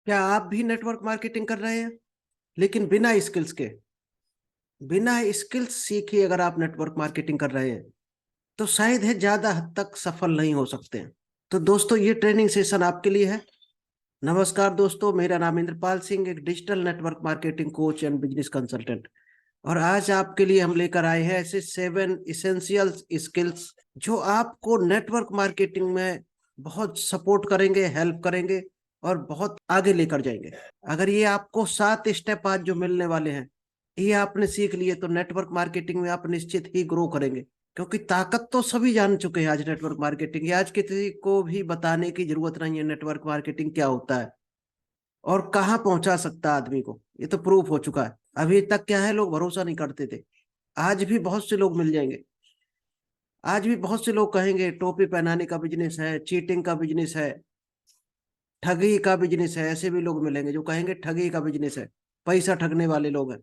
क्या आप भी नेटवर्क मार्केटिंग कर रहे हैं लेकिन बिना स्किल्स के? बिना स्किल्स सीखे अगर आप नेटवर्क मार्केटिंग कर रहे हैं तो शायद है ज्यादा हद तक सफल नहीं हो सकते हैं। तो दोस्तों, ये ट्रेनिंग सेशन आपके लिए है। नमस्कार दोस्तों, मेरा नाम इंद्रपाल सिंह, एक digital network marketing coach and business consultant. और आज आपके लिए हम लेकर आए हैं ऐसे 7 इसेंशियल स्किल्स जो आपको नेटवर्क मार्केटिंग में बहुत सपोर्ट करेंगे, हेल्प करेंगे और बहुत आगे लेकर जाएंगे। अगर ये आपको 7 स्टेप आज जो मिलने वाले हैं, ये आपने सीख लिए तो नेटवर्क मार्केटिंग में आप निश्चित ही ग्रो करेंगे। क्योंकि ताकत तो सभी जान चुके हैं आज नेटवर्क मार्केटिंग की। आज किसी को भी बताने की जरूरत नहीं है नेटवर्क मार्केटिंग क्या होता है और कहाँ पहुंचा सकता है आदमी को। ये तो प्रूफ हो चुका है। अभी तक क्या है, लोग भरोसा नहीं करते थे। आज भी बहुत से लोग मिल जाएंगे। आज भी बहुत से लोग कहेंगे टोपी पहनाने का बिजनेस है, चीटिंग का बिजनेस है, ठगी का बिजनेस है। ऐसे भी लोग मिलेंगे जो कहेंगे ठगी का बिजनेस है, पैसा ठगने वाले लोग हैं।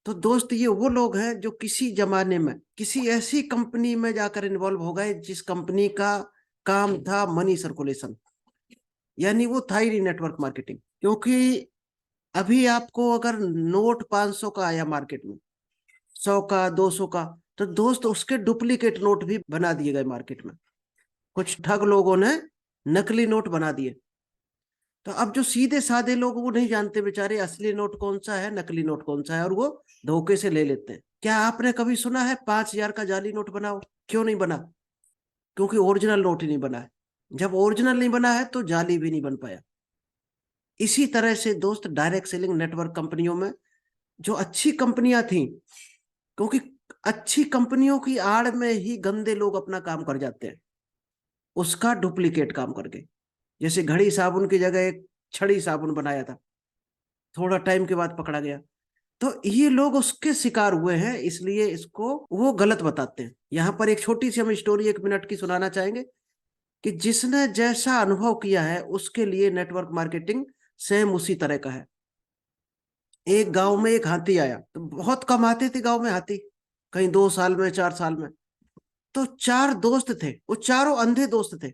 तो दोस्त, ये वो लोग हैं जो किसी जमाने में किसी ऐसी कंपनी में जाकर इन्वॉल्व हो गए जिस कंपनी का काम था मनी सर्कुलेशन, यानी वो था ही नहीं नेटवर्क मार्केटिंग। क्योंकि अभी आपको अगर नोट 500 का आया मार्केट में, 100 का, 200 का, तो दोस्त उसके डुप्लीकेट नोट भी बना दिए गए मार्केट में। कुछ ठग लोगों ने नकली नोट बना दिए। तो अब जो सीधे साधे लोग, वो नहीं जानते बेचारे असली नोट कौन सा है, नकली नोट कौन सा है, और वो धोखे से ले लेते हैं। क्या आपने कभी सुना है 5,000 का जाली नोट बनाओ? क्यों नहीं बना? क्योंकि ओरिजिनल नोट ही नहीं बना है। जब ओरिजिनल नहीं बना है तो जाली भी नहीं बन पाया। इसी तरह से दोस्त, डायरेक्ट सेलिंग नेटवर्क कंपनियों में जो अच्छी कंपनियां थी, क्योंकि अच्छी कंपनियों की आड़ में ही गंदे लोग अपना काम कर जाते हैं, उसका डुप्लीकेट काम करके। जैसे घड़ी साबुन की जगह एक छड़ी साबुन बनाया था, थोड़ा टाइम के बाद पकड़ा गया। तो ये लोग उसके शिकार हुए हैं, इसलिए इसको वो गलत बताते हैं। यहाँ पर एक छोटी सी हम स्टोरी 1 मिनट की सुनाना चाहेंगे कि जिसने जैसा अनुभव किया है उसके लिए नेटवर्क मार्केटिंग सेम उसी तरह का है। एक गांव में एक हाथी आया, तो बहुत कम आते थे गांव में हाथी, कहीं 2 साल में, 4 साल में। तो 4 दोस्त थे, वो चारों अंधे दोस्त थे।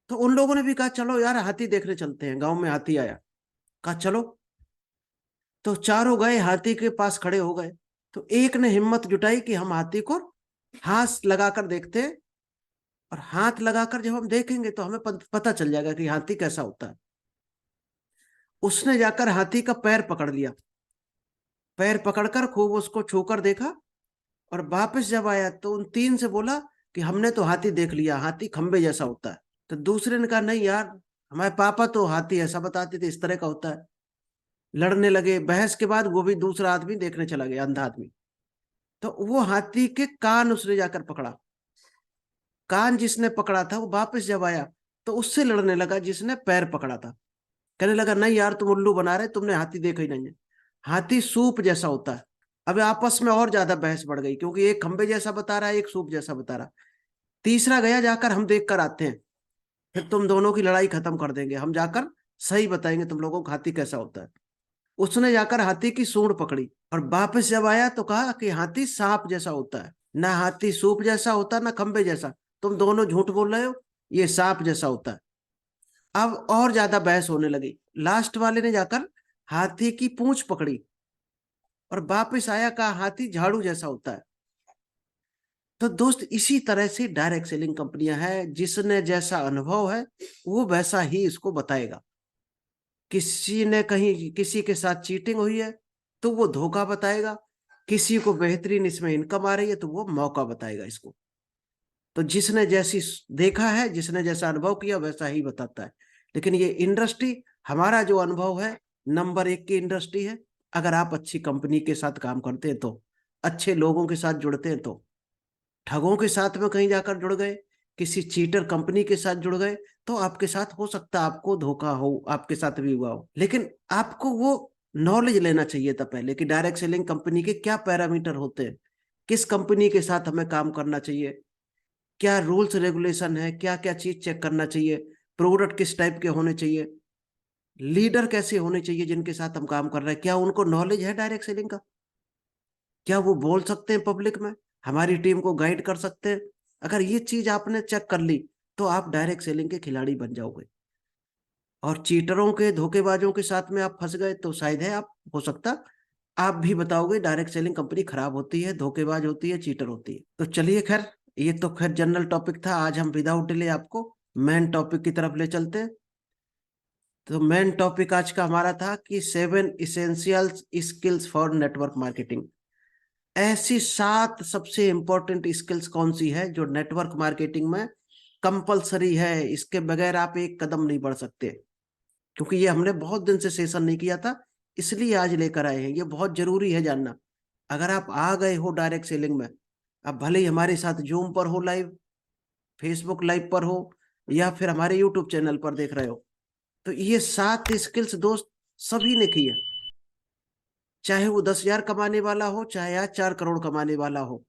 तो उन लोगों ने भी कहा चलो यार हाथी देखने चलते हैं, गांव में हाथी आया। कहा चलो। तो चारों गए, हाथी के पास खड़े हो गए। तो एक ने हिम्मत जुटाई कि हम हाथी को हाथ लगाकर देखते हैं, और हाथ लगाकर जब हम देखेंगे तो हमें पता चल जाएगा कि हाथी कैसा होता है। उसने जाकर हाथी का पैर पकड़ लिया, पैर पकड़कर खूब उसको छूकर देखा, और वापस जब आया तो उन 3 से बोला कि हमने तो हाथी देख लिया, हाथी खंबे जैसा होता है। तो दूसरे ने कहा नहीं यार, हमारे पापा तो हाथी ऐसा बताते थे, इस तरह का होता है। लड़ने लगे। बहस के बाद वो भी दूसरा आदमी देखने चला गया, अंधा आदमी। तो वो हाथी के कान उसने जाकर पकड़ा। कान जिसने पकड़ा था वो वापस जब आया तो उससे लड़ने लगा जिसने पैर पकड़ा था। कहने लगा नहीं यार, तुम उल्लू बना रहे, तुमने हाथी देखा ही नहीं है, हाथी सूप जैसा होता है। अब आपस में और ज्यादा बहस बढ़ गई, क्योंकि एक खंबे जैसा बता रहा है, एक सूप जैसा बता रहा। तीसरा गया, जाकर हम देख कर आते हैं, फिर तुम दोनों की लड़ाई खत्म कर देंगे, हम जाकर सही बताएंगे तुम लोगों को हाथी कैसा होता है। उसने जाकर हाथी की सूंड पकड़ी, और वापस जब आया तो कहा कि हाथी सांप जैसा होता है, ना हाथी सूप जैसा होता, ना खंबे जैसा, तुम दोनों झूठ बोल रहे हो, ये सांप जैसा होता है। अब और ज्यादा बहस होने लगी। लास्ट वाले ने जाकर हाथी की पूंछ पकड़ी, और वापस आया, कहा हाथी झाड़ू जैसा होता है। तो दोस्त, इसी तरह से डायरेक्ट सेलिंग कंपनियां हैं, जिसने जैसा अनुभव है वो वैसा ही इसको बताएगा। किसी ने कहीं किसी के साथ चीटिंग हुई है तो वो धोखा बताएगा, किसी को बेहतरीन इसमें इनकम आ रही है तो वो मौका बताएगा इसको। तो जिसने जैसी देखा है, जिसने जैसा अनुभव किया वैसा ही बताता है। लेकिन ये इंडस्ट्री, हमारा जो अनुभव है, नंबर 1 की इंडस्ट्री है। अगर आप अच्छी कंपनी के साथ काम करते हैं तो, अच्छे लोगों के साथ जुड़ते हैं तो, ठगों के साथ में कहीं जाकर जुड़ गए, किसी चीटर कंपनी के साथ जुड़ गए, तो आपके साथ हो सकता है आपको धोखा हो, आपके साथ भी हुआ हो। लेकिन आपको वो नॉलेज लेना चाहिए था पहले कि डायरेक्ट सेलिंग कंपनी के क्या पैरामीटर होते हैं, किस कंपनी के साथ हमें काम करना चाहिए, क्या रूल्स रेगुलेशन है, क्या क्या चीज चेक करना चाहिए, प्रोडक्ट किस टाइप के होने चाहिए, लीडर कैसे होने चाहिए जिनके साथ हम काम कर रहे हैं, क्या उनको नॉलेज है डायरेक्ट सेलिंग का, क्या वो बोल सकते हैं पब्लिक में, हमारी टीम को गाइड कर सकते हैं। अगर ये चीज आपने चेक कर ली तो आप डायरेक्ट सेलिंग के खिलाड़ी बन जाओगे। और चीटरों के, धोखेबाजों के साथ में आप फंस गए तो शायद है आप, हो सकता आप भी बताओगे डायरेक्ट सेलिंग कंपनी खराब होती है, धोखेबाज होती है, चीटर होती है। तो चलिए खैर, ये तो खैर जनरल टॉपिक था। आज हम विदाउट डिले आपको मेन टॉपिक की तरफ ले चलते हैं। तो मेन टॉपिक आज का हमारा था कि 7 essential skills for network marketing. ऐसी 7 सबसे इंपॉर्टेंट स्किल्स कौन सी है जो नेटवर्क मार्केटिंग में कंपलसरी है, इसके बगैर आप एक कदम नहीं बढ़ सकते। क्योंकि ये हमने बहुत दिन से सेशन नहीं किया था, इसलिए आज लेकर आए हैं। ये बहुत जरूरी है जानना। अगर आप आ गए हो डायरेक्ट सेलिंग में, आप भले ही हमारे साथ जूम पर हो लाइव, फेसबुक लाइव पर हो, या फिर हमारे यूट्यूब चैनल पर देख रहे हो, तो ये 7 स्किल्स दोस्त सभी ने की है। चाहे वो 10,000 कमाने वाला हो, चाहे आज 4 करोड़ कमाने वाला हो,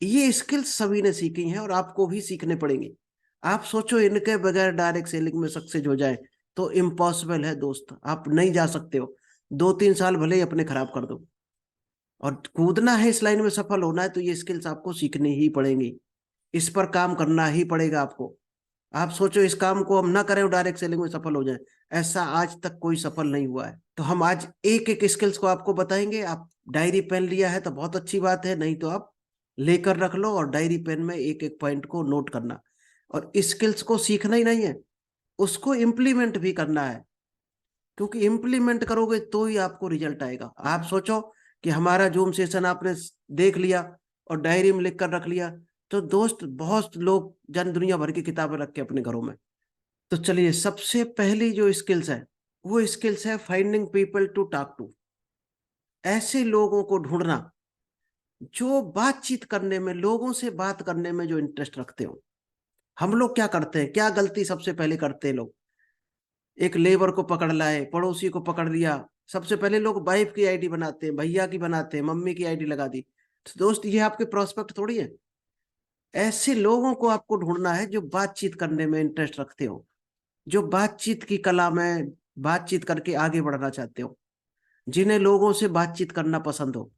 ये स्किल्स सभी ने सीखी हैं और आपको भी सीखने पड़ेंगे। आप सोचो इनके बगैर डायरेक्ट सेलिंग में सक्सेस हो जाए तो इम्पॉसिबल है दोस्त, आप नहीं जा सकते हो। 2-3 साल भले ही अपने खराब कर दो, और कूदना है इस लाइन में, सफल होना है, तो ये स्किल्स आपको सीखनी ही पड़ेंगी। इस पर काम करना ही पड़ेगा आपको। आप सोचो इस काम को हम ना करें और डायरेक्ट सेलिंग में सफल हो जाए, ऐसा आज तक कोई सफल नहीं हुआ है। तो हम आज एक एक स्किल्स को आपको बताएंगे। आप डायरी पेन लिया है तो बहुत अच्छी बात है, नहीं तो आप लेकर रख लो और डायरी पेन में एक एक पॉइंट को नोट करना। और स्किल्स को सीखना ही नहीं है, उसको इम्प्लीमेंट भी करना है। क्योंकि इम्प्लीमेंट करोगे तो ही आपको रिजल्ट आएगा। आप सोचो कि हमारा जूम सेशन आपने देख लिया और डायरी में लिख कर रख लिया, तो दोस्त बहुत लोग जन दुनिया भर की किताबें रख के अपने घरों में। तो चलिए, सबसे पहली जो स्किल्स है वो स्किल्स है finding people to talk to. ऐसे लोगों को ढूंढना जो बातचीत करने में, लोगों से बात करने में जो इंटरेस्ट रखते हो। हम लोग क्या करते हैं, क्या गलती सबसे पहले करते हैं लोग? एक लेबर को पकड़ लाए, पड़ोसी को पकड़ लिया, सबसे पहले लोग वाइफ की आईडी बनाते हैं, भैया की बनाते हैं, मम्मी की आईडी लगा दी। तो दोस्त ये आपके प्रोस्पेक्ट थोड़ी है। ऐसे लोगों को आपको ढूंढना है जो बातचीत करने में इंटरेस्ट रखते हो, जो बातचीत की कला में बातचीत करके आगे बढ़ना चाहते हो, जिन्हें लोगों से बातचीत करना पसंद हो।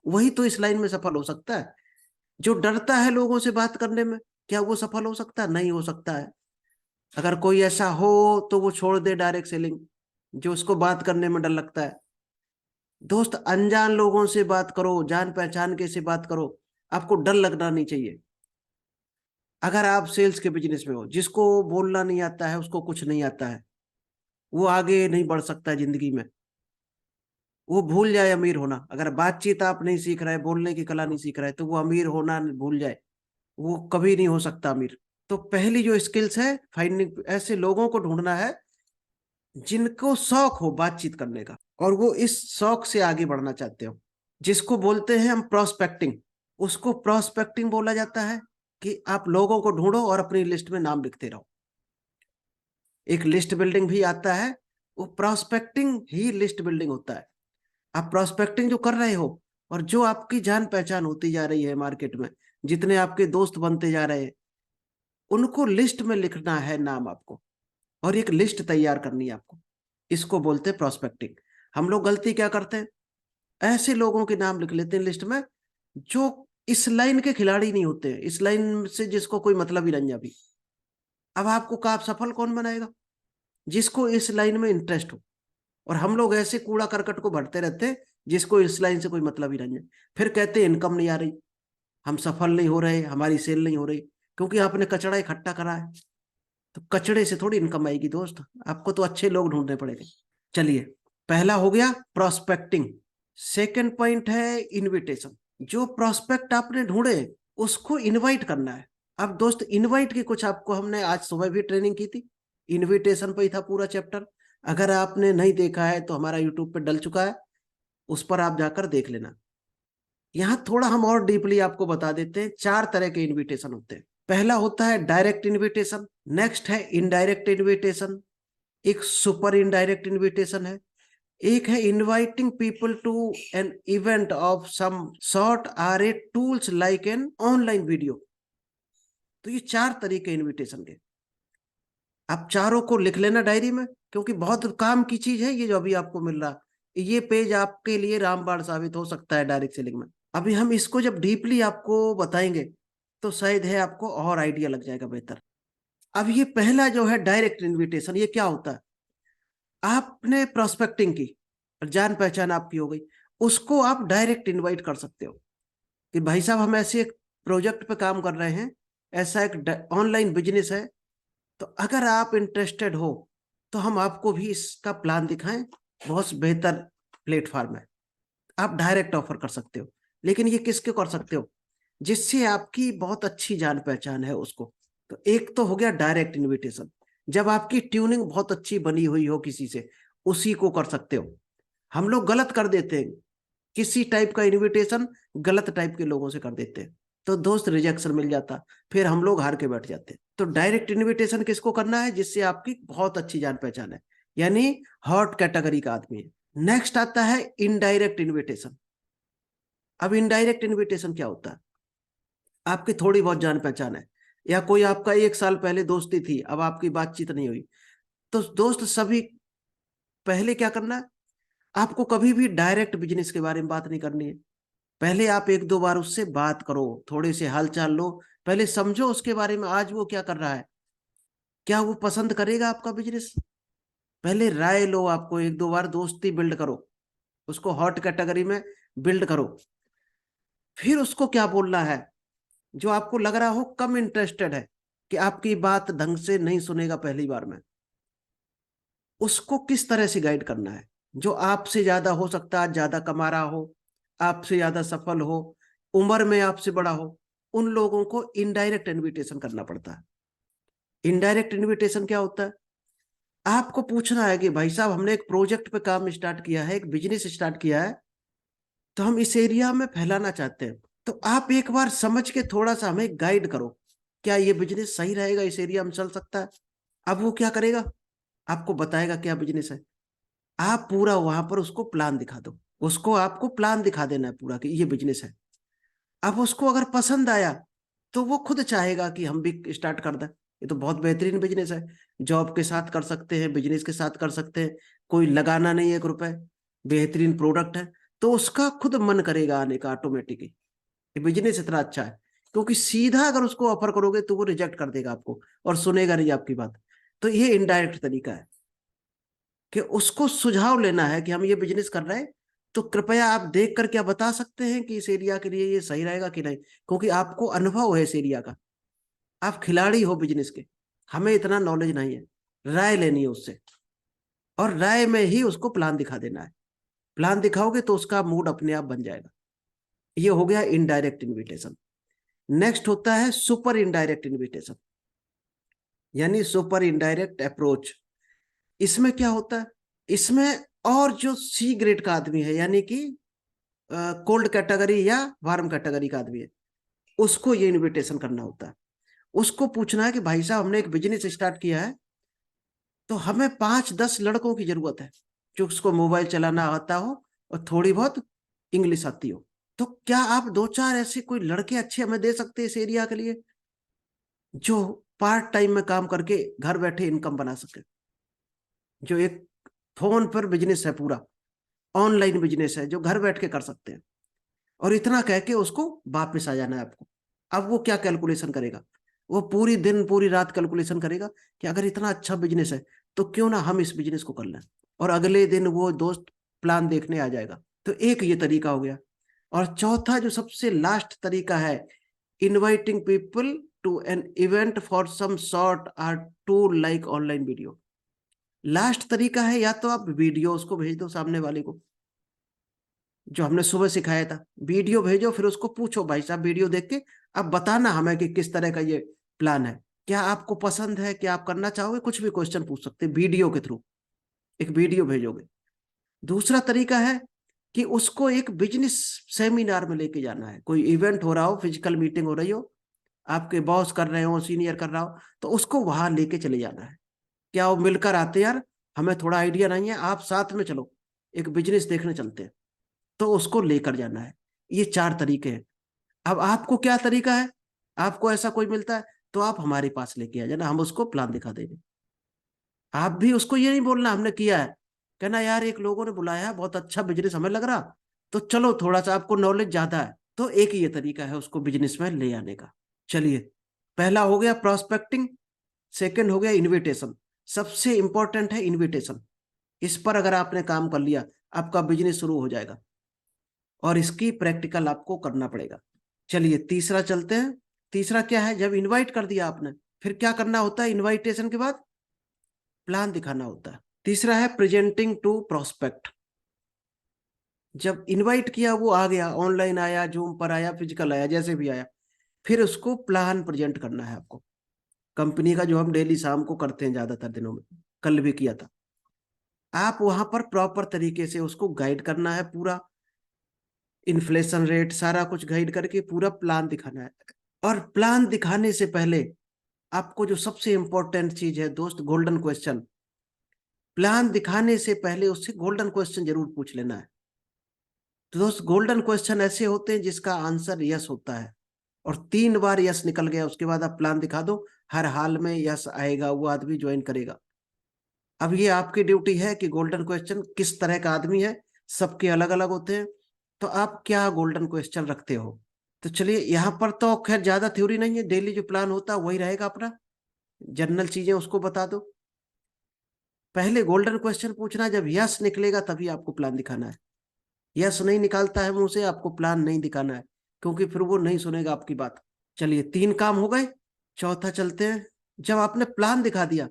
वही तो इस लाइन में सफल हो सकता है। जो डरता है लोगों से बात करने में, क्या वो सफल हो सकता है? नहीं हो सकता है। अगर कोई ऐसा हो तो वो छोड़ दे डायरेक्ट सेलिंग, जो उसको बात करने में डर लगता है। दोस्त, अनजान लोगों से बात करो, जान पहचान के से बात करो, आपको डर लगना नहीं चाहिए। अगर आप सेल्स के बिजनेस में हो, जिसको बोलना नहीं आता है, उसको कुछ नहीं आता है, वो आगे नहीं बढ़ सकता है जिंदगी में। वो भूल जाए अमीर होना। अगर बातचीत आप नहीं सीख रहे, बोलने की कला नहीं सीख रहे, तो वो अमीर होना भूल जाए, वो कभी नहीं हो सकता अमीर। तो पहली जो स्किल्स है, फाइंडिंग, ऐसे लोगों को ढूंढना है जिनको शौक हो बातचीत करने का और वो इस शौक से आगे बढ़ना चाहते हो, जिसको बोलते हैं हम प्रोस्पेक्टिंग। उसको प्रोस्पेक्टिंग बोला जाता है कि आप लोगों को ढूंढो और अपनी लिस्ट में नाम लिखते रहो। एक लिस्ट बिल्डिंग भी आता है, वो प्रोस्पेक्टिंग ही लिस्ट बिल्डिंग होता है। आप प्रोस्पेक्टिंग जो कर रहे हो और जो आपकी जान पहचान होती जा रही है मार्केट में, जितने आपके दोस्त बनते जा रहे हैं, उनको लिस्ट में लिखना है नाम आपको, और एक लिस्ट तैयार करनी है आपको। इसको बोलते हैं प्रोस्पेक्टिंग। हम लोग गलती क्या करते हैं, ऐसे लोगों के नाम लिख लेते हैं लिस्ट में जो इस लाइन के खिलाड़ी नहीं होते हैं, इस लाइन से जिसको कोई मतलब ही नहीं अभी। अब आपको कहा सफल कौन बनाएगा? जिसको इस लाइन में इंटरेस्ट हो। और हम लोग ऐसे कूड़ा करकट को भरते रहते हैं जिसको इस लाइन से कोई मतलब ही नहीं है। फिर कहते हैं इनकम नहीं आ रही, हम सफल नहीं हो रहे, हमारी सेल नहीं हो रही, क्योंकि आपने कचड़ा इकट्ठा करा है। तो कचड़े से थोड़ी इनकम आएगी दोस्त, आपको तो अच्छे लोग ढूंढने पड़ेंगे। चलिए, पहला हो गया प्रोस्पेक्टिंग। सेकंड पॉइंट है इनविटेशन। जो प्रोस्पेक्ट आपने ढूंढे उसको इनवाइट करना है। अब दोस्त, इनवाइट की कुछ आपको हमने आज सुबह भी ट्रेनिंग की थी, इनविटेशन पे ही था पूरा चैप्टर। अगर आपने नहीं देखा है तो हमारा यूट्यूब पे डल चुका है, उस पर आप जाकर देख लेना। यहाँ थोड़ा हम और डीपली आपको बता देते हैं। 4 तरह के इनविटेशन होते हैं। पहला होता है डायरेक्ट इनविटेशन, नेक्स्ट है इनडायरेक्ट इनविटेशन, एक सुपर इनडायरेक्ट इनविटेशन है, एक है inviting people to an event of some sort or a tools like an online video. तो ये 4 तरीके इनविटेशन के। आप चारों को लिख लेना डायरी में, क्योंकि बहुत काम की चीज है ये जो अभी आपको मिल रहा। ये पेज आपके लिए रामबाण साबित हो सकता है डायरेक्ट सेलिंग में। अभी हम इसको जब डीपली आपको बताएंगे तो शायद है आपको और आइडिया लग जाएगा बेहतर। अब ये पहला जो है डायरेक्ट इनविटेशन, ये क्या होता है? आपने प्रोस्पेक्टिंग की, जान पहचान आपकी हो गई, उसको आप डायरेक्ट इनवाइट कर सकते हो कि भाई साहब हम ऐसे एक प्रोजेक्ट पे काम कर रहे हैं, ऐसा एक ऑनलाइन बिजनेस है, तो अगर आप इंटरेस्टेड हो तो हम आपको भी इसका प्लान दिखाएं, बहुत बेहतर प्लेटफॉर्म है। आप डायरेक्ट ऑफर कर सकते हो, लेकिन ये किसके कर सकते हो? जिससे आपकी बहुत अच्छी जान पहचान है उसको। तो एक तो हो गया डायरेक्ट इनविटेशन, जब आपकी ट्यूनिंग बहुत अच्छी बनी हुई हो किसी से, उसी को कर सकते हो। हम लोग गलत कर देते हैं, किसी टाइप का इनविटेशन गलत टाइप के लोगों से कर देते हैं, तो दोस्त रिजेक्शन मिल जाता, फिर हम लोग हार के बैठ जाते हैं। तो डायरेक्ट इनविटेशन किसको करना है? जिससे आपकी बहुत अच्छी जान पहचान है, यानी हॉट कैटेगरी का आदमी है। नेक्स्ट आता है इनडायरेक्ट इनविटेशन। अब इनडायरेक्ट इनविटेशन क्या होता है? आपकी थोड़ी बहुत जान पहचान है, या कोई आपका 1 साल पहले दोस्ती थी, अब आपकी बातचीत नहीं हुई, तो दोस्त सभी, पहले क्या करना है? आपको कभी भी डायरेक्ट बिजनेस के बारे में बात नहीं करनी है। पहले आप 1-2 बार उससे बात करो, थोड़े से हालचाल लो, पहले समझो उसके बारे में, आज वो क्या कर रहा है, क्या वो पसंद करेगा आपका बिजनेस। पहले राय लो, आपको 1-2 बार दोस्ती बिल्ड करो, उसको हॉट कैटेगरी में बिल्ड करो। फिर उसको क्या बोलना है, जो आपको लग रहा हो कम इंटरेस्टेड है, कि आपकी बात ढंग से नहीं सुनेगा पहली बार में, उसको किस तरह से गाइड करना है? जो आपसे ज्यादा हो सकता है, ज्यादा कमा रहा हो, आपसे ज्यादा सफल हो, उम्र में आपसे बड़ा हो, उन लोगों को इनडायरेक्ट इनविटेशन करना पड़ता है। इनडायरेक्ट इनविटेशन क्या होता है? आपको पूछना है कि भाई साहब हमने एक प्रोजेक्ट पे काम स्टार्ट किया है, एक बिजनेस स्टार्ट किया है, तो हम इस एरिया में फैलाना चाहते हैं, तो आप एक बार समझ के थोड़ा सा हमें गाइड करो, क्या ये बिजनेस सही रहेगा, इस एरिया में चल सकता है? अब वो क्या करेगा? आपको बताएगा क्या बिजनेस है, आप पूरा वहां पर उसको प्लान दिखा दो, उसको आपको प्लान दिखा देना है पूरा कि ये बिजनेस है। अब उसको अगर पसंद आया, तो वो खुद चाहेगा कि हम भी स्टार्ट कर दें, ये तो बहुत बेहतरीन बिजनेस है, जॉब के साथ कर सकते हैं, बिजनेस के साथ कर सकते हैं, कोई लगाना नहीं है 1 रुपए, बेहतरीन प्रोडक्ट है, तो उसका खुद मन करेगा आने का ऑटोमेटिकली, ये बिजनेस इतना अच्छा है। क्योंकि सीधा अगर उसको ऑफर करोगे तो वो रिजेक्ट कर देगा आपको, और सुनेगा नहीं आपकी बात। तो ये इनडायरेक्ट तरीका है कि उसको सुझाव लेना है कि हम ये बिजनेस कर रहे हैं, तो कृपया आप देख कर क्या बता सकते हैं कि इस एरिया के लिए ये सही रहेगा कि नहीं, क्योंकि आपको अनुभव है इस एरिया का, आप खिलाड़ी हो बिजनेस के, हमें इतना नॉलेज नहीं है। राय लेनी है उससे, और राय में ही उसको प्लान दिखा देना है। प्लान दिखाओगे तो उसका मूड अपने आप बन जाएगा। ये हो गया इनडायरेक्ट इनविटेशन। नेक्स्ट होता है सुपर इनडायरेक्ट इनविटेशन, यानी सुपर इनडायरेक्ट अप्रोच। इसमें क्या होता है? इसमें और जो सी ग्रेड का आदमी है, यानी कि कोल्ड कैटेगरी या वार्म कैटेगरी का आदमी है, उसको ये इनविटेशन करना होता है। उसको पूछना है कि भाई साहब हमने एक बिजनेस स्टार्ट किया है, तो हमें 5-10 लड़कों की जरूरत है, जो उसको मोबाइल चलाना आता हो और थोड़ी बहुत इंग्लिश आती हो। तो क्या आप 2-4 ऐसे कोई लड़के अच्छे हमें दे सकते हैं इस एरिया के लिए, जो पार्ट टाइम में काम करके घर बैठे इनकम बना सके, जो एक फोन पर बिजनेस है, पूरा ऑनलाइन बिजनेस है, जो घर बैठ के कर सकते हैं। और इतना कह के उसको वापस आ जाना है आपको। अब वो क्या कैलकुलेशन करेगा? वो पूरी दिन पूरी रात कैलकुलेशन करेगा कि अगर इतना अच्छा बिजनेस है, तो क्यों ना हम इस बिजनेस को कर लें, और अगले दिन वो दोस्त प्लान देखने आ जाएगा। तो एक ये तरीका हो गया। और चौथा जो सबसे लास्ट तरीका है, inviting people to an event for some short or tool like online video. Last तरीका है, या तो आप वीडियो उसको भेज दो सामने वाले को, जो हमने सुबह सिखाया था, वीडियो भेजो, फिर उसको पूछो भाई साहब वीडियो देख के अब बताना हमें कि किस तरह का ये प्लान है, क्या आपको पसंद है, क्या आप करना चाहोगे, कुछ भी क्वेश्चन पूछ सकते हैं वीडियो के थ्रू, एक वीडियो भेजोगे। दूसरा तरीका है कि उसको एक बिजनेस सेमिनार में लेके जाना है, कोई इवेंट हो रहा हो, फिजिकल मीटिंग हो रही हो, आपके बॉस कर रहे हो, सीनियर कर रहा हो, तो उसको वहां लेके चले जाना है। क्या वो मिलकर आते यार, हमें थोड़ा आइडिया नहीं है, आप साथ में चलो, एक बिजनेस देखने चलते हैं, तो उसको लेकर जाना है। ये 4 तरीके हैं। अब आपको क्या तरीका है? आपको ऐसा कोई मिलता है तो आप हमारे पास लेके आ जाना, हम उसको प्लान दिखा देंगे। आप भी उसको ये नहीं बोलना हमने किया है, कहना यार एक लोगों ने बुलाया है, बहुत अच्छा बिजनेस हमें लग रहा, तो चलो थोड़ा सा आपको नॉलेज ज्यादा है। तो एक ये तरीका है उसको बिजनेस में ले आने का। चलिए, पहला हो गया प्रोस्पेक्टिंग, सेकंड हो गया इनविटेशन, सबसे इंपॉर्टेंट है इनविटेशन। इस पर अगर आपने काम कर लिया, आपका बिजनेस शुरू हो जाएगा, और इसकी प्रैक्टिकल आपको करना पड़ेगा। चलिए तीसरा चलते हैं। तीसरा क्या है, जब इनवाइट कर दिया आपने, फिर क्या करना होता है, इनवाइटेशन के बाद प्लान दिखाना होता है। तीसरा है प्रेजेंटिंग टू प्रोस्पेक्ट। जब इनवाइट किया, वो आ गया, ऑनलाइन आया, जूम पर आया, फिजिकल आया, जैसे भी आया, फिर उसको प्लान प्रेजेंट करना है आपको, कंपनी का, जो हम डेली शाम को करते हैं ज्यादातर दिनों में, कल भी किया था। आप वहां पर प्रॉपर तरीके से उसको गाइड करना है, पूरा इन्फ्लेशन रेट सारा कुछ गाइड करके पूरा प्लान दिखाना है। और प्लान दिखाने से पहले आपको जो सबसे इंपॉर्टेंट चीज है दोस्त, गोल्डन क्वेश्चन। प्लान दिखाने से पहले उससे गोल्डन क्वेश्चन जरूर पूछ लेना है। तो दोस्त गोल्डन क्वेश्चन ऐसे होते हैं जिसका आंसर यस होता है, और 3 बार यस निकल गया, उसके बाद आप प्लान दिखा दो, हर हाल में यस आएगा, वो आदमी ज्वाइन करेगा। अब ये आपकी ड्यूटी है कि गोल्डन क्वेश्चन किस तरह का आदमी है, सबके अलग अलग होते हैं, तो आप क्या गोल्डन क्वेश्चन रखते हो। तो चलिए, यहाँ पर तो खैर ज्यादा थ्योरी नहीं है, डेली जो प्लान होता है वही रहेगा अपना, जनरल चीजें उसको बता दो। पहले गोल्डन क्वेश्चन पूछना, जब यस निकलेगा तभी आपको प्लान दिखाना है। यस नहीं निकालता है मुंह से, आपको प्लान नहीं दिखाना है, क्योंकि फिर वो नहीं सुनेगा आपकी बात। चलिए 3 काम हो गए। चौथा चलते हैं। जब आपने प्लान दिखा दिया,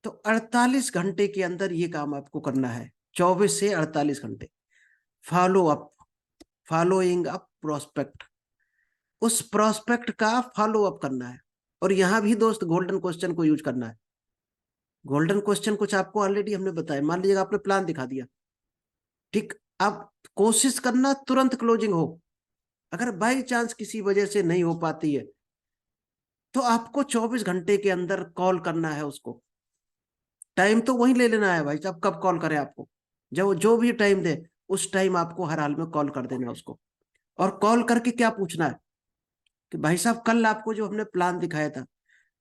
तो 48 घंटे के अंदर ये काम आपको करना है, 24 से 48 घंटे। Follow up, following up prospect, उस प्रोस्पेक्ट का फॉलो अप करना है। और यहां भी दोस्त गोल्डन क्वेश्चन को यूज करना है। गोल्डन क्वेश्चन कुछ आपको ऑलरेडी हमने बताया। मान लीजिएगा आपने प्लान दिखा दिया, ठीक, अब कोशिश करना तुरंत क्लोजिंग हो। अगर बाई चांस किसी वजह से नहीं हो पाती है, तो आपको 24 घंटे के अंदर कॉल करना है उसको। टाइम तो वही ले लेना है भाई साहब, कब कॉल करें आपको, जब जो भी टाइम दे, उस टाइम आपको हर हाल में कॉल कर देना है उसको। और कॉल करके क्या पूछना है कि भाई साहब, कल आपको जो हमने प्लान दिखाया था,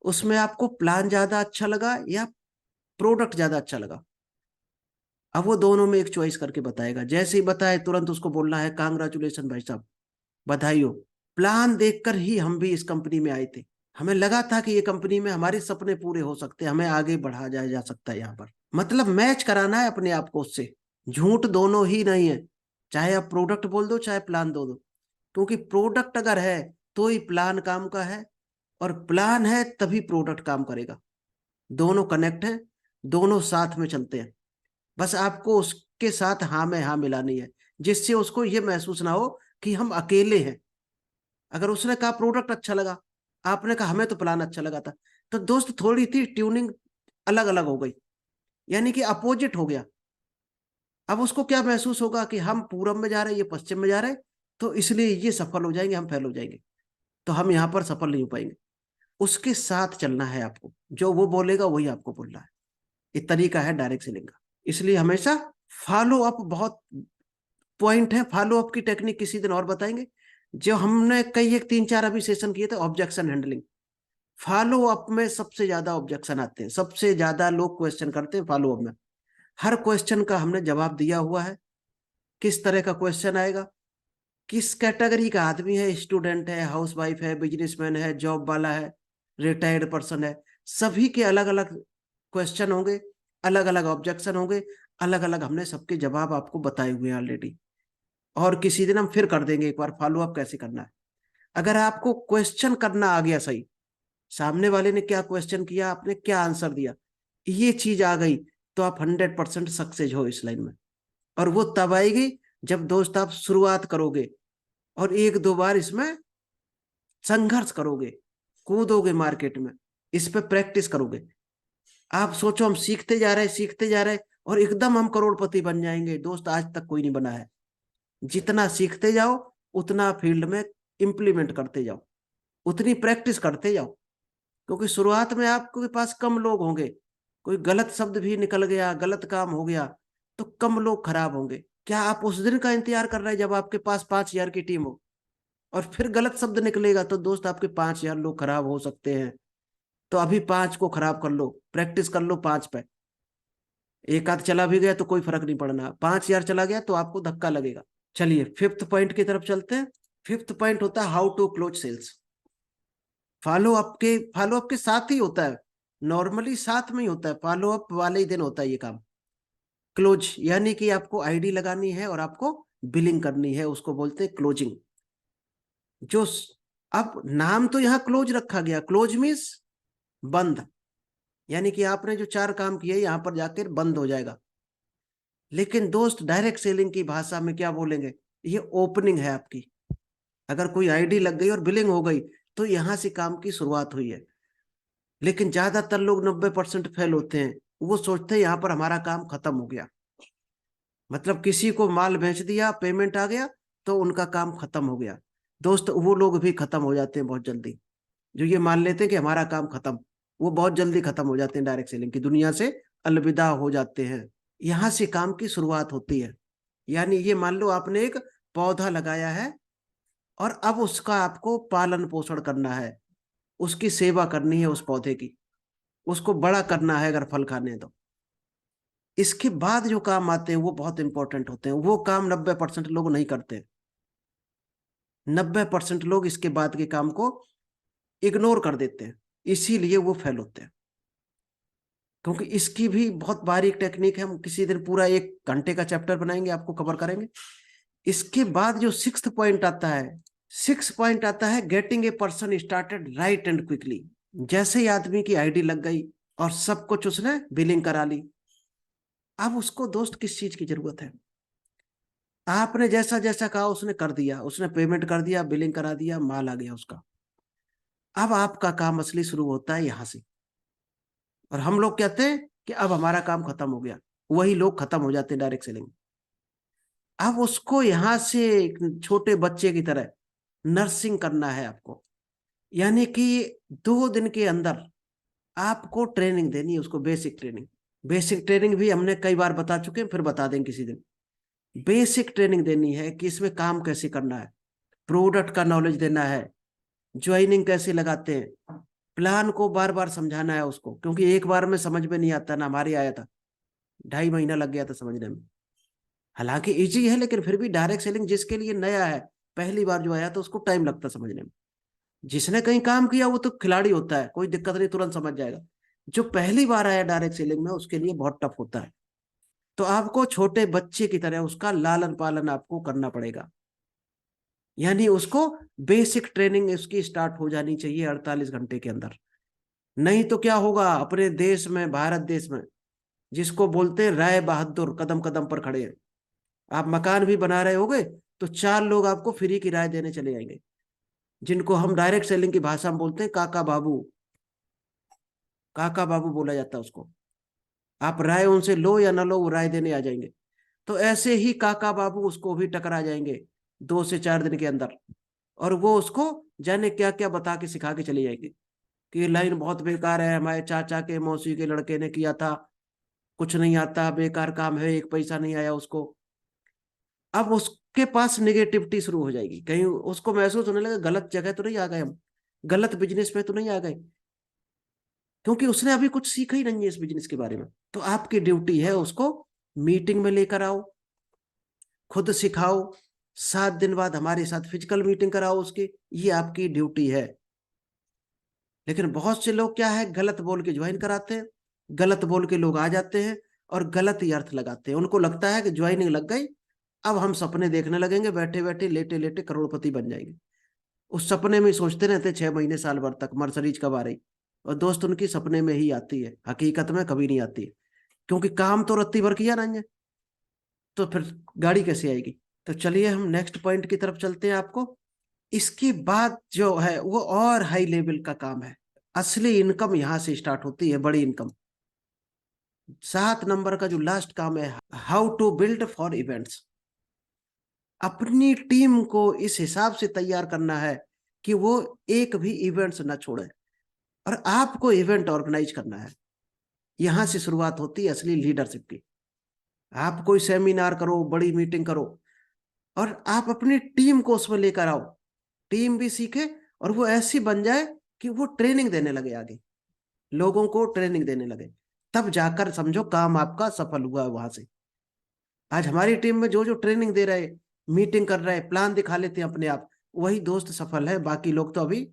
उसमें आपको प्लान ज्यादा अच्छा लगा या प्रोडक्ट ज्यादा अच्छा लगा। अब वो दोनों में एक चॉइस करके बताएगा। जैसे ही बताए, तुरंत उसको बोलना है कांग्रेचुलेशन भाई साहब, बधाई हो, प्लान देखकर ही हम भी इस कंपनी में आए थे। हमें लगा था कि ये कंपनी में हमारे सपने पूरे हो सकते हैं, हमें आगे बढ़ा जाया जा सकता है यहाँ पर। मतलब मैच कराना है अपने आप को उससे। झूठ दोनों ही नहीं है, चाहे आप प्रोडक्ट बोल दो चाहे प्लान दो दो, क्योंकि प्रोडक्ट अगर है तो ही प्लान काम का है, और प्लान है तभी प्रोडक्ट काम करेगा। दोनों कनेक्ट हैं, दोनों साथ में चलते हैं। बस आपको उसके साथ हाँ में हाँ मिलानी है, जिससे उसको ये महसूस ना हो कि हम अकेले हैं। अगर उसने कहा प्रोडक्ट अच्छा लगा, आपने कहा हमें तो प्लान अच्छा लगा था, तो दोस्त थोड़ी सी ट्यूनिंग अलग अलग हो गई, यानी कि अपोजिट हो गया। अब उसको क्या महसूस होगा कि हम पूरब में जा रहे हैं, ये पश्चिम में जा रहे हैं, तो इसलिए ये सफल हो जाएंगे, हम फेल हो जाएंगे, तो हम यहाँ पर सफल नहीं हो पाएंगे। उसके साथ चलना है आपको, जो वो बोलेगा वही आपको बोलना है। ये तरीका है डायरेक्ट सेलिंग का। इसलिए हमेशा फॉलो अप बहुत पॉइंट है। फॉलो अप की टेक्निक किसी दिन और बताएंगे। जो हमने कई एक 3 4 अभी सेशन किए थे, ऑब्जेक्शन हैंडलिंग। फॉलो अप में सबसे ज्यादा ऑब्जेक्शन आते हैं, सबसे ज्यादा लोग क्वेश्चन करते हैं फॉलो अप में। हर क्वेश्चन का हमने जवाब दिया हुआ है, किस तरह का क्वेश्चन आएगा, किस कैटेगरी का आदमी है, स्टूडेंट है, हाउसवाइफ है, बिजनेसमैन है, जॉब वाला है, रिटायर्ड पर्सन है, सभी के अलग अलग क्वेश्चन होंगे, अलग अलग ऑब्जेक्शन होंगे, अलग अलग हमने सबके जवाब आपको बताए हुए हैं ऑलरेडी। और किसी दिन हम फिर कर देंगे एक बार फॉलो अप कैसे करना है। अगर आपको क्वेश्चन करना आ गया सही, सामने वाले ने क्या क्वेश्चन किया, आपने क्या आंसर दिया, ये चीज आ गई, तो आप 100% सक्सेस हो इस लाइन में। और वो तब आएगी जब दोस्त आप शुरुआत करोगे, और 1 2 बार इसमें संघर्ष करोगे, कूदोगे मार्केट में, इस पे प्रैक्टिस करोगे। आप सोचो हम सीखते जा रहे, सीखते जा रहे, और एकदम हम करोड़पति बन जाएंगे, दोस्त आज तक कोई नहीं बना है। जितना सीखते जाओ, उतना फील्ड में इंप्लीमेंट करते जाओ, उतनी प्रैक्टिस करते जाओ, क्योंकि शुरुआत में आपके पास कम लोग होंगे। कोई गलत शब्द भी निकल गया, गलत काम हो गया, तो कम लोग खराब होंगे। क्या आप उस दिन का इंतजार कर रहे हैं जब आपके पास 5,000 की टीम हो, और फिर गलत शब्द निकलेगा, तो दोस्त आपके 5,000 लोग खराब हो सकते हैं। तो अभी 5 को खराब कर लो, प्रैक्टिस कर लो 5 पे। एक आध चला भी गया तो कोई फर्क नहीं पड़ना, 5,000 चला गया तो आपको धक्का लगेगा। चलिए फिफ्थ पॉइंट की तरफ चलते हैं। फिफ्थ पॉइंट होता है how to close sales. Follow up के साथ ही होता है। नॉर्मली साथ में ही होता है, फॉलो अप वाले ही दिन होता है ये काम। क्लोज यानी कि आपको आईडी लगानी है और आपको बिलिंग करनी है, उसको बोलते हैं क्लोजिंग। जो अब नाम तो यहाँ क्लोज रखा गया, क्लोज मीन्स बंद, यानी कि आपने जो 4 काम किए यहाँ पर जाकर बंद हो जाएगा। लेकिन दोस्त डायरेक्ट सेलिंग की भाषा में क्या बोलेंगे, ये ओपनिंग है आपकी। अगर कोई आईडी लग गई और बिलिंग हो गई तो यहां से काम की शुरुआत हुई है। लेकिन ज्यादातर लोग 90% फेल होते हैं, वो सोचते हैं यहाँ पर हमारा काम खत्म हो गया, मतलब किसी को माल बेच दिया, पेमेंट आ गया तो उनका काम खत्म हो गया। दोस्त वो लोग भी खत्म हो जाते हैं बहुत जल्दी, जो ये मान लेते हैं कि हमारा काम खत्म, वो बहुत जल्दी खत्म हो जाते हैं, डायरेक्ट सेलिंग की दुनिया से अलविदा हो जाते हैं। यहाँ से काम की शुरुआत होती है। यानी ये मान लो आपने एक पौधा लगाया है और अब उसका आपको पालन पोषण करना है, उसकी सेवा करनी है उस पौधे की, उसको बड़ा करना है अगर फल खाने हैं तो। इसके बाद जो काम आते हैं वो बहुत इंपॉर्टेंट होते हैं, वो काम 90% लोग नहीं करते। 90% लोग इसके बाद के काम को इग्नोर कर देते हैं, इसीलिए वो फेल होते हैं। क्योंकि इसकी भी बहुत बारीक टेक्निक है, हम किसी दिन पूरा 1 घंटे का चैप्टर बनाएंगे, आपको कवर करेंगे। इसके बाद जो 6th पॉइंट आता है, 6th पॉइंट आता है getting a person started right and quickly. जैसे ही आदमी की आईडी लग गई और सब कुछ उसने बिलिंग करा ली, अब उसको दोस्त किस चीज की जरूरत है? आपने जैसा जैसा कहा उसने कर दिया, उसने पेमेंट कर दिया, बिलिंग करा दिया, माल आ गया उसका। अब आपका काम असली शुरू होता है यहां से। और हम लोग कहते हैं कि अब हमारा काम खत्म हो गया, वही लोग खत्म हो जाते हैं डायरेक्ट सेलिंग। अब उसको यहां से एक छोटे बच्चे की तरह नर्सिंग करना है आपको, यानी कि 2 दिन के अंदर आपको ट्रेनिंग देनी है उसको, बेसिक ट्रेनिंग। बेसिक ट्रेनिंग भी हमने कई बार बता चुके हैं, फिर बता देंगे किसी दिन। बेसिक ट्रेनिंग देनी है कि इसमें काम कैसे करना है, प्रोडक्ट का नॉलेज देना है, ज्वाइनिंग कैसे लगाते हैं, प्लान को बार बार समझाना है उसको, क्योंकि एक बार में समझ में नहीं आता ना, हमारे आया था 2.5 महीना लग गया था समझने में। हालांकि इजी है लेकिन फिर भी डायरेक्ट सेलिंग जिसके लिए नया है, पहली बार जो आया तो उसको टाइम लगता समझने में। जिसने कहीं काम किया वो तो खिलाड़ी होता है, कोई दिक्कत नहीं, तुरंत समझ जाएगा। जो पहली बार आया डायरेक्ट सेलिंग में उसके लिए बहुत टफ होता है। तो आपको छोटे बच्चे की तरह उसका लालन पालन आपको करना पड़ेगा, यानी उसको बेसिक ट्रेनिंग उसकी स्टार्ट हो जानी चाहिए 48 घंटे के अंदर। नहीं तो क्या होगा, अपने देश में, भारत देश में जिसको बोलते हैं राय बहादुर, कदम कदम पर खड़े हैं। आप मकान भी बना रहे होगे तो 4 लोग आपको फ्री की राय देने चले जाएंगे, जिनको हम डायरेक्ट सेलिंग की भाषा में बोलते हैं काका बाबू। काका बाबू बोला जाता है उसको। आप राय उनसे लो या ना लो, वो राय देने आ जाएंगे। तो ऐसे ही काका बाबू उसको भी टकरा जाएंगे 2 से 4 दिन के अंदर, और वो उसको जाने क्या क्या बता के सिखा के चले जाएंगे कि ये लाइन बहुत बेकार है, हमारे चाचा के मौसी के लड़के ने किया था, कुछ नहीं आता, बेकार काम है, 1 पैसा नहीं आया उसको। अब उसके पास निगेटिविटी शुरू हो जाएगी, कहीं उसको महसूस होने लगा गलत जगह तो नहीं आ गए हम, गलत बिजनेस में तो नहीं आ गए, क्योंकि उसने अभी कुछ सीखा ही नहीं है इस बिजनेस के बारे में। तो आपकी ड्यूटी है उसको मीटिंग में लेकर आओ, खुद सिखाओ, 7 दिन बाद हमारे साथ फिजिकल मीटिंग कराओ उसकी, ये आपकी ड्यूटी है। लेकिन बहुत से लोग क्या है, गलत बोल के ज्वाइन कराते हैं, गलत बोल के लोग आ जाते हैं और गलत ही अर्थ लगाते हैं। उनको लगता है कि ज्वाइनिंग लग गई, अब हम सपने देखने लगेंगे, बैठे बैठे लेटे लेटे करोड़पति बन जाएंगे। उस सपने में सोचते रहते 6 महीने साल भर तक मर्सरीज कब आ रही, और दोस्त उनकी सपने में ही आती है, हकीकत में कभी नहीं आती है, क्योंकि काम तो रत्ती भर किया नहीं है, तो फिर गाड़ी कैसे आएगी। तो चलिए हम नेक्स्ट पॉइंट की तरफ चलते हैं। आपको इसके बाद जो है वो और हाई लेवल का काम है, असली इनकम यहां से स्टार्ट होती है, बड़ी इनकम। 7 नंबर का जो लास्ट काम है, how to build for events. अपनी टीम को इस हिसाब से तैयार करना है कि वो एक भी इवेंट्स ना छोड़े, और आपको इवेंट ऑर्गेनाइज करना है। यहां से शुरुआत होती है असली लीडरशिप की। आप कोई सेमिनार करो, बड़ी मीटिंग करो, और आप अपनी टीम को उसमें लेकर आओ, टीम भी सीखे और वो ऐसी बन जाए कि वो ट्रेनिंग देने लगे, आगे लोगों को ट्रेनिंग देने लगे, तब जाकर समझो काम आपका सफल हुआ है वहां से। आज हमारी टीम में जो जो ट्रेनिंग दे रहे, मीटिंग कर रहे, प्लान दिखा लेते हैं अपने आप, वही दोस्त सफल है, बाकी लोग तो अभी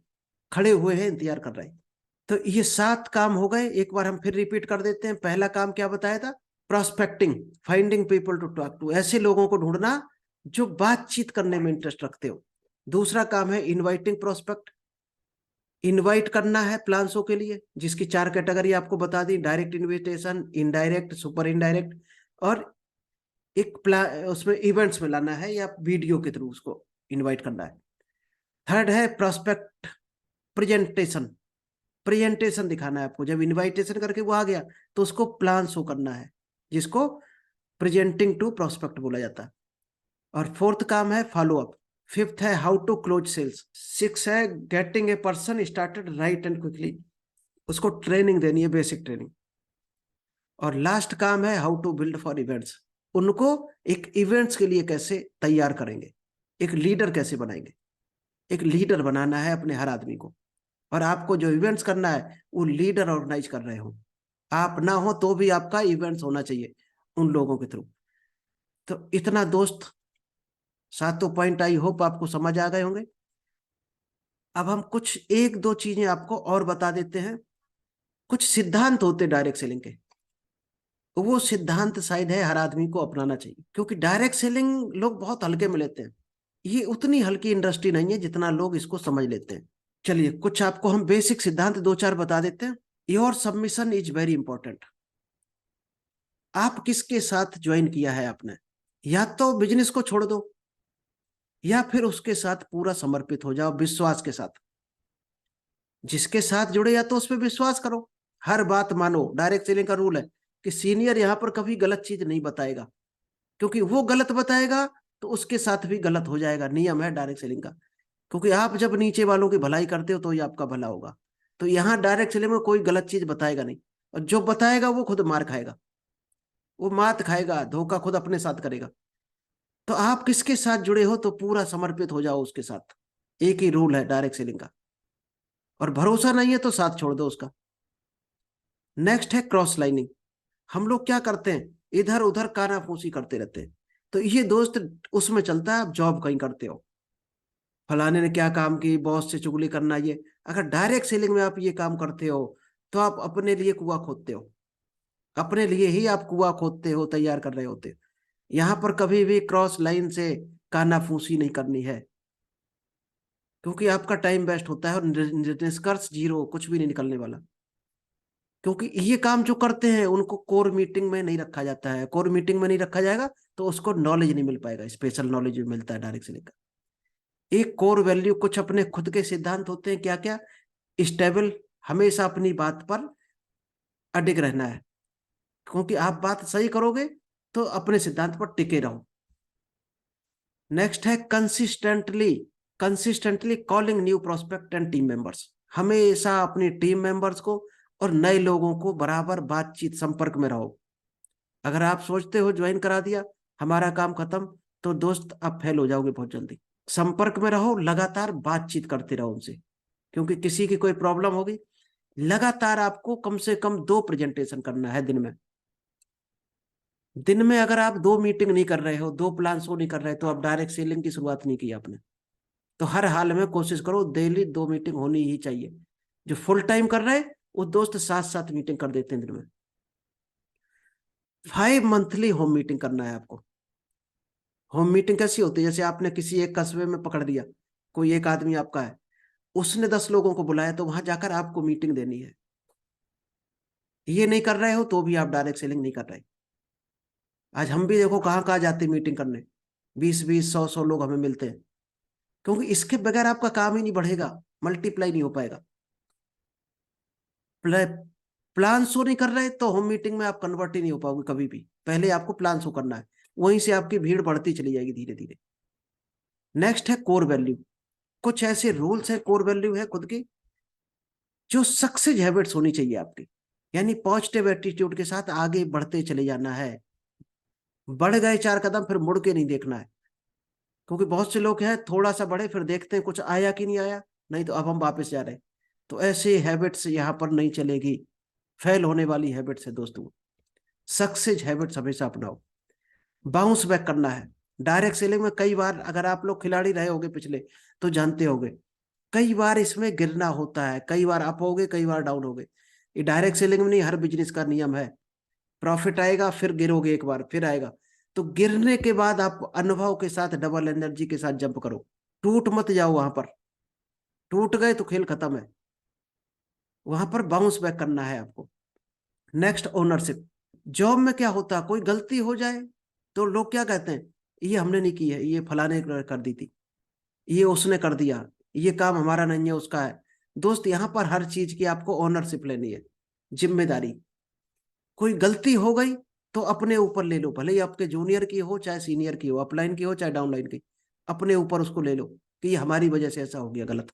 खड़े हुए हैं, इंतजार कर रहे हैं। तो ये 7 काम हो गए। एक बार हम फिर रिपीट कर देते हैं। पहला काम क्या बताया था? Prospecting, finding people to talk to, ऐसे लोगों को ढूंढना जो बातचीत करने में इंटरेस्ट रखते हो। दूसरा काम है इनवाइटिंग प्रोस्पेक्ट, इनवाइट करना है प्लान्सों के लिए, जिसकी 4 कैटेगरी आपको बता दी: direct invitation, indirect, super indirect, और एक प्लान उसमें इवेंट्स में लाना है या वीडियो के थ्रू उसको इनवाइट करना है। थर्ड है प्रोस्पेक्ट प्रेजेंटेशन, प्रेजेंटेशन दिखाना है आपको। जब इनवाइटेशन करके वो आ गया तो उसको प्लान शो करना है, जिसको प्रेजेंटिंग टू प्रोस्पेक्ट बोला जाता है। और फोर्थ काम है फॉलो अप। फिफ्थ है how to close sales. Six है getting a person started right and quickly, उसको ट्रेनिंग देनी है, बेसिक ट्रेनिंग। और लास्ट काम है how to build for events, उनको एक इवेंट्स के लिए कैसे तैयार करेंगे, एक लीडर कैसे बनाएंगे। एक लीडर बनाना है अपने हर आदमी को, और आपको जो इवेंट्स करना है वो लीडर ऑर्गेनाइज कर रहे हो। आप ना हो तो भी आपका इवेंट्स होना चाहिए उन लोगों के थ्रू। तो इतना दोस्त, सातों पॉइंट आई होप आपको समझ आ गए होंगे। अब हम कुछ एक दो चीजें आपको और बता देते हैं। कुछ सिद्धांत होते डायरेक्ट सेलिंग के, वो सिद्धांत शायद है हर आदमी को अपनाना चाहिए, क्योंकि डायरेक्ट सेलिंग लोग बहुत हल्के में लेते हैं। ये उतनी हल्की इंडस्ट्री नहीं है जितना लोग इसको समझ लेते हैं। चलिए कुछ आपको हम बेसिक सिद्धांत दो चार बता देते हैं। Your submission is very important. आप किसके साथ ज्वाइन किया है आपने, या तो बिजनेस को छोड़ दो या फिर उसके साथ पूरा समर्पित हो जाओ विश्वास के साथ। जिसके साथ जुड़े या तो उस पर विश्वास करो, हर बात मानो। डायरेक्ट सेलिंग का रूल है कि सीनियर यहां पर कभी गलत चीज नहीं बताएगा, क्योंकि वो गलत बताएगा तो उसके साथ भी गलत हो जाएगा। नियम है डायरेक्ट सेलिंग का। क्योंकि आप जब नीचे वालों की भलाई करते हो तो ही आपका भला होगा। तो यहाँ डायरेक्ट सेलिंग में कोई गलत चीज बताएगा नहीं, और जो बताएगा वो खुद मार खाएगा, वो मात खाएगा, धोखा खुद अपने साथ करेगा। तो आप किसके साथ जुड़े हो तो पूरा समर्पित हो जाओ उसके साथ। एक ही रूल है डायरेक्ट सेलिंग का। और भरोसा नहीं है तो साथ छोड़ दो उसका। नेक्स्ट है क्रॉस लाइनिंग। हम लोग क्या करते हैं, इधर उधर कानाफूसी करते रहते हैं। तो ये दोस्त उसमें चलता है, आप जॉब कहीं करते हो, फलाने ने क्या काम की, बॉस से चुगली करना। ये अगर डायरेक्ट सेलिंग में आप ये काम करते हो तो आप अपने लिए कुआं खोदते हो, अपने लिए ही आप कुआं खोदते हो, तैयार कर रहे होते हो। यहां पर कभी भी क्रॉस लाइन से कानाफूसी नहीं करनी है, क्योंकि आपका टाइम वेस्ट होता है और निष्कर्ष जीरो, कुछ भी नहीं निकलने वाला। क्योंकि ये काम जो करते हैं उनको कोर मीटिंग में नहीं रखा जाता है। कोर मीटिंग में नहीं रखा जाएगा तो उसको नॉलेज नहीं मिल पाएगा, स्पेशल नॉलेज मिलता है डायरेक्ट सेलिंग का। एक कोर वैल्यू, कुछ अपने खुद के सिद्धांत होते हैं। क्या क्या? स्टेबल, हमेशा अपनी बात पर अडिग रहना है, क्योंकि आप बात सही करोगे तो अपने सिद्धांत पर टिके रहो। नेक्स्ट है consistently, consistently calling new prospect and team members. हमेशा अपनी टीम मेंबर्स को और नए लोगों को बराबर बातचीत संपर्क में रहो। अगर आप सोचते हो ज्वाइन करा दिया हमारा काम खत्म, तो दोस्त आप फेल हो जाओगे बहुत जल्दी। संपर्क में रहो, लगातार बातचीत करते रहो उनसे, क्योंकि किसी की कोई प्रॉब्लम होगी। लगातार आपको कम से कम 2 प्रेजेंटेशन करना है दिन में। दिन में अगर आप 2 मीटिंग नहीं कर रहे हो, 2 प्लान शो नहीं कर रहे, तो आप डायरेक्ट सेलिंग की शुरुआत नहीं की आपने। तो हर हाल में कोशिश करो डेली 2 मीटिंग होनी ही चाहिए। जो फुल टाइम कर रहे हैं वो दोस्त 7-7 मीटिंग कर देते हैं दिन में। 5 मंथली होम मीटिंग करना है आपको। होम मीटिंग कैसी होती है? जैसे आपने किसी एक कस्बे में पकड़ दिया, कोई एक आदमी आपका है, उसने 10 लोगों को बुलाया, तो वहां जाकर आपको मीटिंग देनी है। ये नहीं कर रहे हो तो भी आप डायरेक्ट सेलिंग नहीं कर रहे। आज हम भी देखो कहाँ कहाँ जाते मीटिंग करने, 20-20, 100-100 लोग हमें मिलते हैं, क्योंकि इसके बगैर आपका काम ही नहीं बढ़ेगा, मल्टीप्लाई नहीं हो पाएगा। प्लान शो नहीं कर रहे तो होम मीटिंग में आप कन्वर्ट ही नहीं हो पाओगे कभी भी। पहले आपको प्लान शो करना है, वहीं से आपकी भीड़ बढ़ती चली जाएगी धीरे धीरे। नेक्स्ट है कोर वैल्यू। कुछ ऐसे रूल्स है, कोर वैल्यू है खुद की, जो सक्सेस हैबिट्स होनी चाहिए आपकी। यानी पॉजिटिव एटीट्यूड के साथ आगे बढ़ते चले जाना है। बढ़ गए 4 कदम फिर मुड़ के नहीं देखना है, क्योंकि बहुत से लोग हैं थोड़ा सा बढ़े फिर देखते हैं कुछ आया कि नहीं आया, नहीं तो अब हम वापस जा रहे हैं। तो ऐसे हैबिट्स यहाँ पर नहीं चलेगी, फेल होने वाली हैबिट्स है दोस्तों। सक्सेस हैबिट्स हमेशा अपनाओ। बाउंस बैक करना है। डायरेक्ट सेलिंग में कई बार, अगर आप लोग खिलाड़ी रहे होगे पिछले, तो जानते होगे कई बार इसमें गिरना होता है, कई बार अप होगे, कई बार डाउन होगे। ये डायरेक्ट सेलिंग में नहीं, हर बिजनेस का नियम है। प्रॉफिट आएगा, फिर गिरोगे, एक बार फिर आएगा। तो गिरने के बाद आप अनुभव के साथ, डबल एनर्जी के साथ जंप करो। टूट मत जाओ वहां पर। टूट गए तो खेल खत्म है। वहां पर बाउंस बैक करना है आपको। Next, ownership. जॉब में क्या होता है, कोई गलती हो जाए तो लोग क्या कहते हैं, ये हमने नहीं की है, ये फलाने ने कर दी थी, ये उसने कर दिया, ये काम हमारा नहीं है, उसका है। दोस्त, यहाँ पर हर चीज की आपको ओनरशिप लेनी है, जिम्मेदारी। कोई गलती हो गई तो अपने ऊपर ले लो, भले ही आपके जूनियर की हो चाहे सीनियर की हो, अपलाइन की हो चाहे डाउनलाइन की। अपने ऊपर उसको ले लो कि ये हमारी वजह से ऐसा हो गया गलत।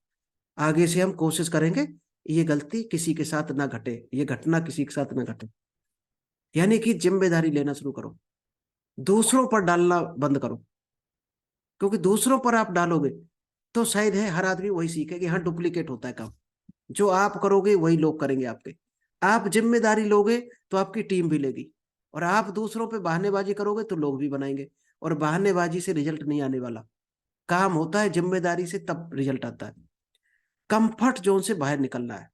आगे से हम कोशिश करेंगे ये गलती किसी के साथ ना घटे, ये घटना किसी के साथ ना घटे। यानी कि जिम्मेदारी लेना शुरू करो, दूसरों पर डालना बंद करो। क्योंकि दूसरों पर आप डालोगे तो शायद है हर आदमी वही सीखे कि हाँ, डुप्लीकेट होता है काम। जो आप करोगे वही लोग करेंगे आपके। आप जिम्मेदारी लोगे तो आपकी टीम भी लेगी। और आप दूसरों पे बहानेबाजी करोगे तो लोग भी बनाएंगे। और बहानेबाजी से रिजल्ट नहीं आने वाला। काम होता है जिम्मेदारी से, तब रिजल्ट आता है। कंफर्ट जोन से बाहर निकलना है।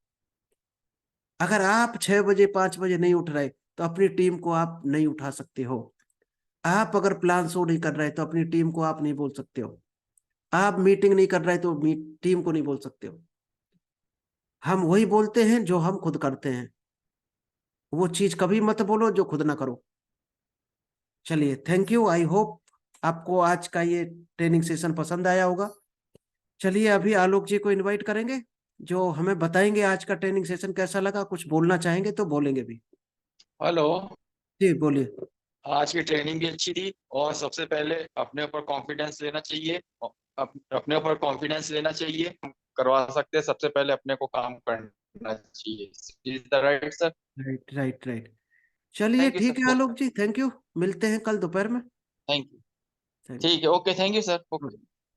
अगर आप 6 बजे 5 बजे नहीं उठ रहे तो अपनी टीम को आप नहीं उठा सकते हो। आप अगर प्लान शो नहीं कर रहे तो अपनी टीम को आप नहीं बोल सकते हो। आप मीटिंग नहीं कर रहे तो टीम को नहीं बोल सकते हो। हम वही बोलते हैं जो हम खुद करते हैं। वो चीज कभी मत बोलो जो खुद ना करो। चलिए, थैंक यू। आई होप आपको आज का ये ट्रेनिंग सेशन पसंद आया होगा। चलिए, अभी आलोक जी को इनवाइट करेंगे, जो हमें बताएंगे आज का ट्रेनिंग सेशन कैसा लगा। कुछ बोलना चाहेंगे तो बोलेंगे भी। हेलो। जी बोलिए। आज की ट्रेनिंग भी अच्छी थी और सबसे पहले अपने ऊपर कॉन्फिडेंस लेना चाहिए। अपने ऊपर कॉन्फिडेंस लेना चाहिए, हम करवा सकते हैं। सबसे पहले अपने को काम करना चाहिए। Is the right sir? Right right right. चलिए थैंक यू ठीक है sir. Alok ji, thank you. मिलते हैं कल दोपहर में। Thank you. थैंक ठीक है, okay, thank you sir, you. Okay.